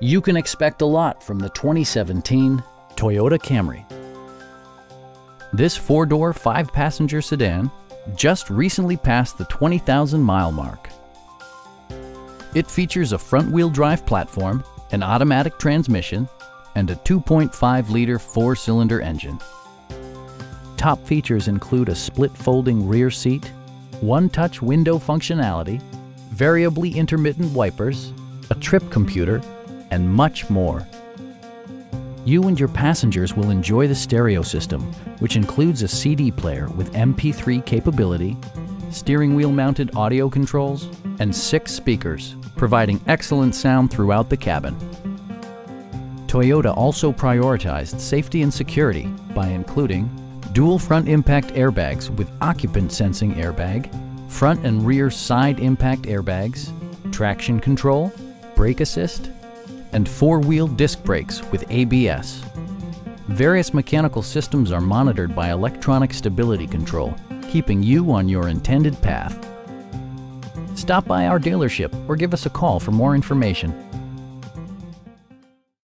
You can expect a lot from the 2017 Toyota Camry. This four-door, five-passenger sedan just recently passed the 20,000-mile mark. It features a front-wheel drive platform, an automatic transmission, and a 2.5-liter four-cylinder engine. Top features include a split folding rear seat, one-touch window functionality, variably intermittent wipers, a trip computer, and much more. You and your passengers will enjoy the stereo system, which includes a CD player with MP3 capability, steering wheel mounted audio controls, and 6 speakers, providing excellent sound throughout the cabin. Toyota also prioritized safety and security by including dual front impact airbags with occupant sensing airbag, front and rear side impact airbags, traction control, brake assist, and four-wheel disc brakes with ABS. Various mechanical systems are monitored by electronic stability control, keeping you on your intended path. Stop by our dealership or give us a call for more information.